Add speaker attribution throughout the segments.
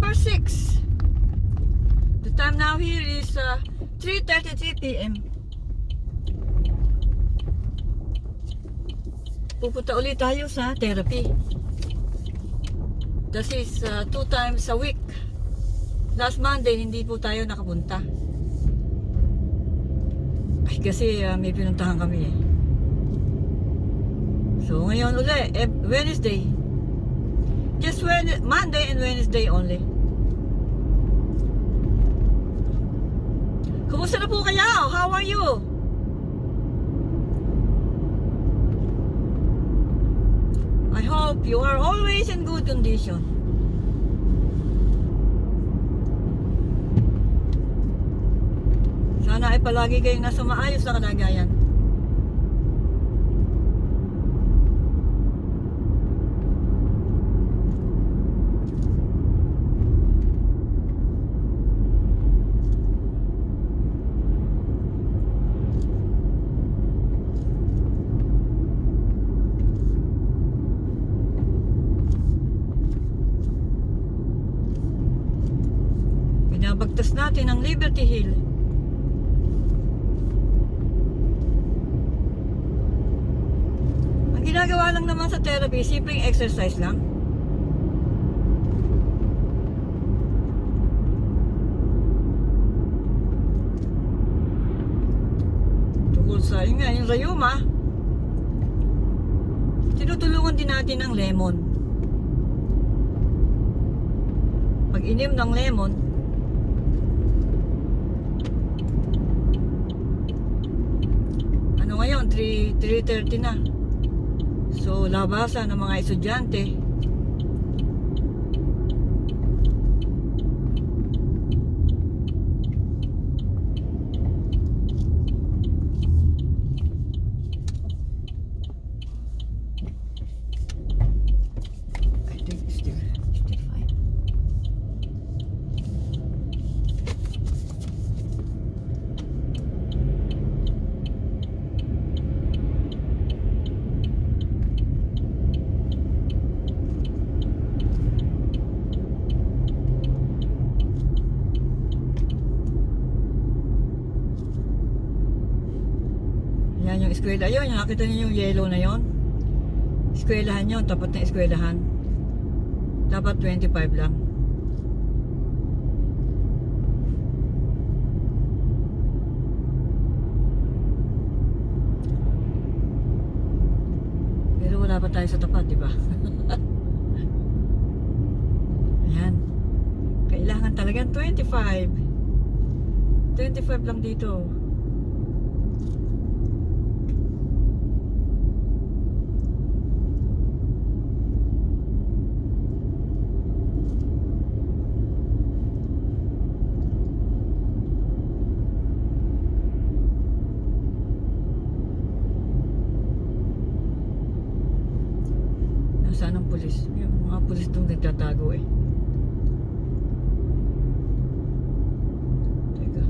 Speaker 1: November 6. The time now here is 3:33 p.m. Pupunta ulit tayo sa therapy. This is 2 times a week. Last Monday, hindi po tayo nakapunta. Ay, kasi may pinuntahan kami eh. So, ngayon ulit, Wednesday. Just Monday and Wednesday only. Kumusta na po kayo? How are you? I hope you are always in good condition. Sana ay palagi kayong nasa maayos na kalagayan. Binabagtas natin ang Liberty Hill. Ang ginagawa lang naman sa therapy, simpleng exercise lang. Tungkol sa yun nga, yung rayuma, tinutulungan din natin ang lemon. Pag inim ng lemon, ngayon 3:30 na. So labasan ng mga estudyante. I think still fine. Yan yung eskwela yun, yung nakita niyo yung yellow na yon. Eskwelahan yun, tapat na eskwelahan. Dapat 25 lang. Pero wala pa tayo sa tapat, di ba? Ayan. Kailangan talagang 25. 25 lang dito. Saan ang pulis? Yung mga pulis doon nagtatago eh. Teka.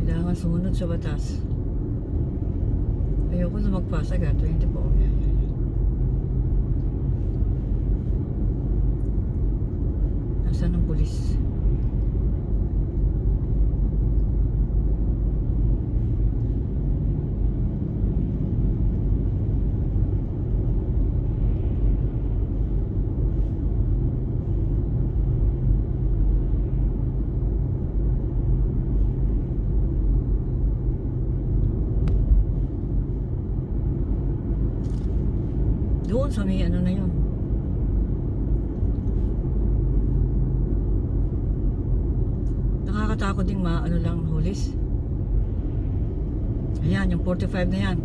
Speaker 1: Kailangan sumunod sa batas. Ayoko na magpasag 24. Nasaan ang pulis? Doon sa may ano na yun. Nakakatakot ding ano lang hulis. Ayan, yung 45 na yan.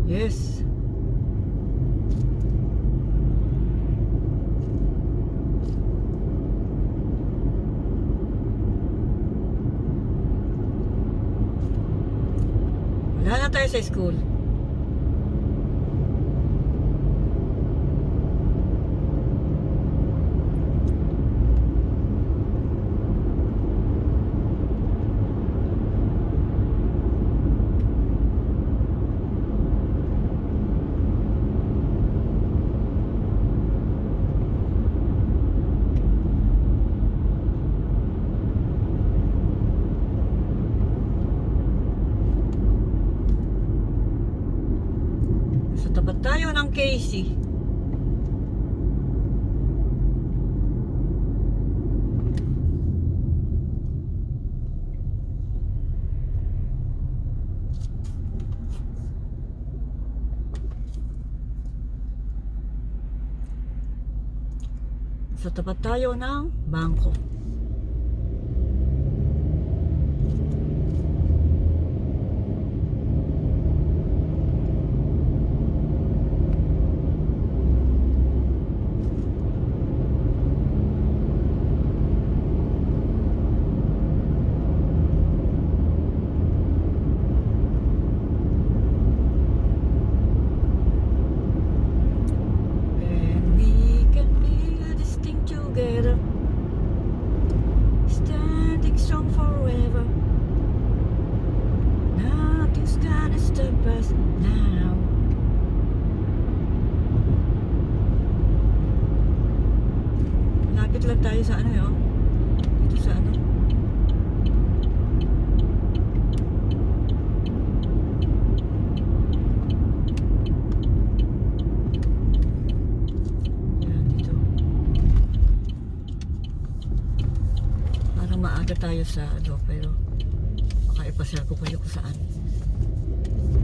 Speaker 1: Yes. Wala na tayo sa school. Casey. Sa tapat tayo ng bangko. And we can build this thing together, standing strong forever. Nothing's gonna stop us now. Lapit lang tayo sa ano yun. Dito sa ano. Yan, dito. Parang maaga tayo sa ano, pero baka ipasya ko kayo kung saan.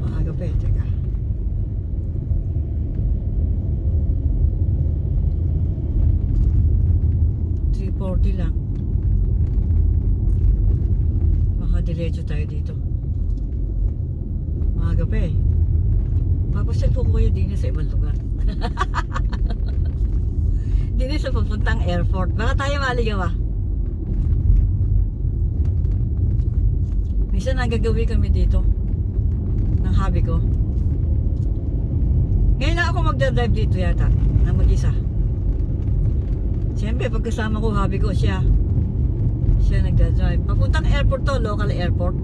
Speaker 1: Maaga pa eh, teka. $3.40 lang. Baka diretso tayo dito. Maaga pa eh. Papasyal ko kayo din sa ibang lugar. Din sa papuntang airport. Baka tayo maligaw ah. Minsan nagagawi kami dito ng hobby ko. Ngayon lang ako magdadrive dito yata na mag-isa. Siyempre pagkasama ko hobby ko siya nagdadrive. Papuntang airport to, local airport.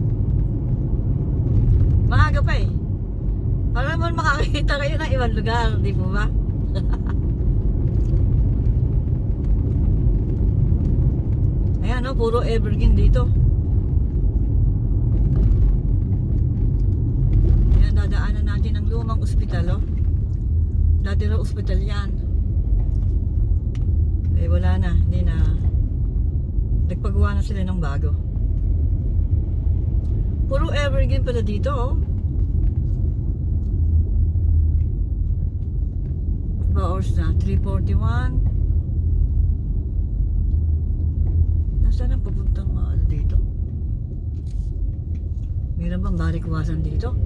Speaker 1: Maaga pa eh. Para naman makakita kayo ng ibang lugar, di po ba? Ayan no, puro evergreen dito. Ayan, dadaanan natin ang lumang ospital oh. Dati raw ospital yan. Eh wala na, hindi na. Nagpagawa na sila ng bago. Puro evergreen pala dito oh. Ba oras na? 3:41. Nasaan ang papuntang ano dito? Meron bang barikwasan dito?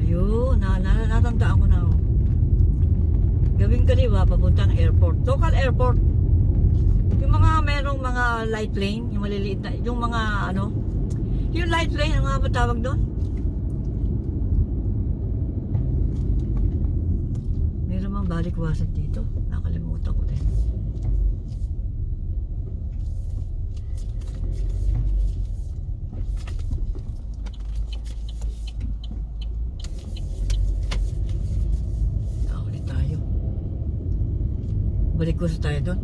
Speaker 1: Ayun, natandaan ko na oh. Gawing kaliwa papuntang airport. Local airport. Yung mga merong mga light plane, yung maliliit na, yung mga ano, yung light plane, ano nga ba tawag doon? Meron bang balikwasan dito? Nakalimutan ko din. Nakaulit tayo. Balikwas tayo doon.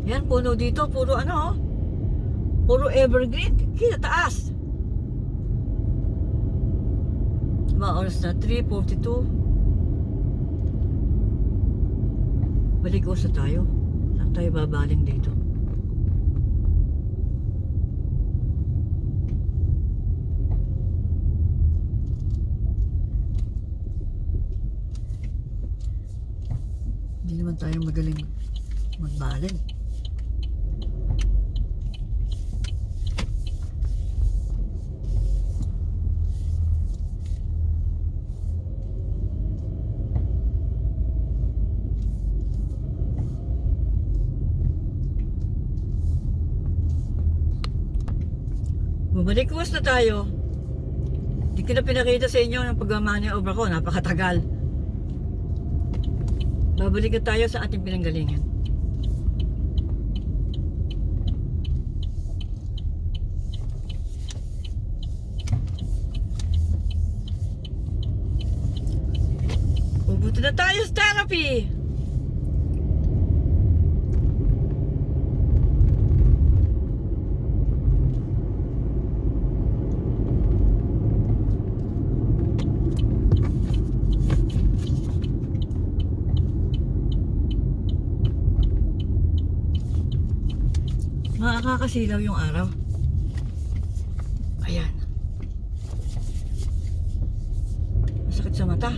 Speaker 1: Yan, puno dito. Puro ano oh. Puro evergreen. Kita taas. Diba oras na? 3:42. Balikwas na tayo. Saan tayo babaling dito? Hindi naman tayo magaling magbaling. Bumalikwas na tayo. Hindi ko na pinakita sa inyo ng pagmamaniobra ko. Napakatagal. Babalik na tayo sa ating pinanggalingan. Pupunta na tayo sa therapy. nakakasilaw yung araw. Ayan. Masakit sa mata.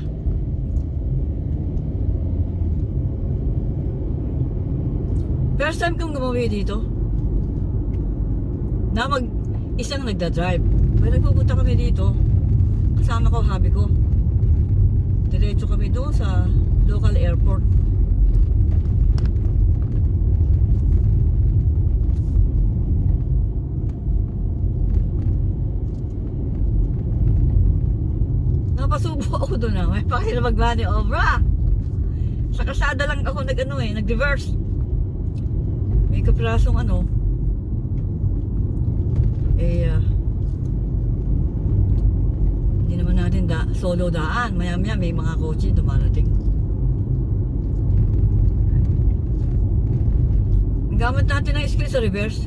Speaker 1: First time kong gumawi dito. Na isang nagda-drive. Pag nagpupunta kami dito, kasama ko, hubby ko. Diretso kami doon sa local airport. Napasubo ako doon na. May pakita mag-manobra. Sa kasada lang ako nag-reverse. May kaprasong hindi naman natin solo daan. Maya-maya may mga kotse dumarating. Ang gamit natin ng skill sa reverse.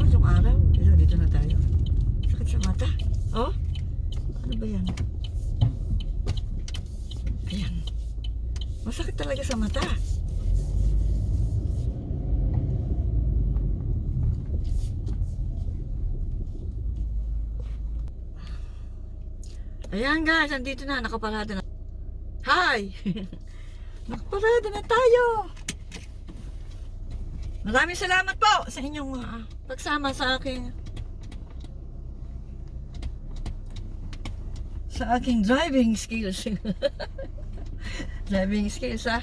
Speaker 1: Yung araw. Dito na tayo. Sakit sa mata. Oh? Ano ba yan? Ayan. Masakit talaga sa mata. Ayan guys, andito na. Nakaparada na. Hi! Nakaparada na tayo. Maraming salamat po sa inyong pagsama sa aking driving skills. Driving skills ha.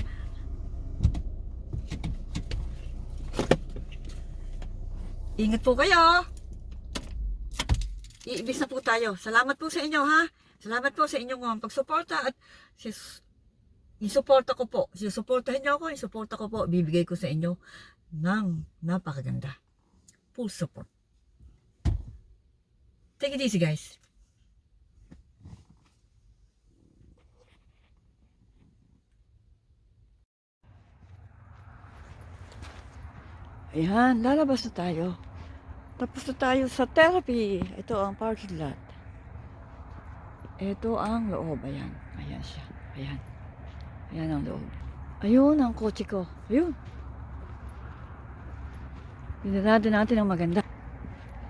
Speaker 1: Ingat po kayo. Iibis na po tayo. Salamat po sa inyo ha. Salamat po sa inyong pagsuporta at isuporta ko po. Susuportahin niyo ako, isuporta ko po. Bibigay ko sa inyo ng napakaganda. Full support. Take it easy guys. Ayan, lalabas na tayo. Tapos na tayo sa therapy. Ito ang parking lot. Ito ang loob. Ayan. Ayan siya. Ayan. Ayan ang loob. Ayun ang kotse ko. Ayun. Pinarada natin ang maganda.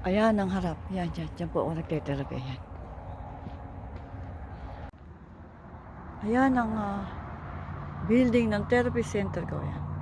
Speaker 1: Ayan ang harap. Ayan, dyan po ako nagte-therapy. Ayan. Ayan ang building ng therapy center ko. Ayan.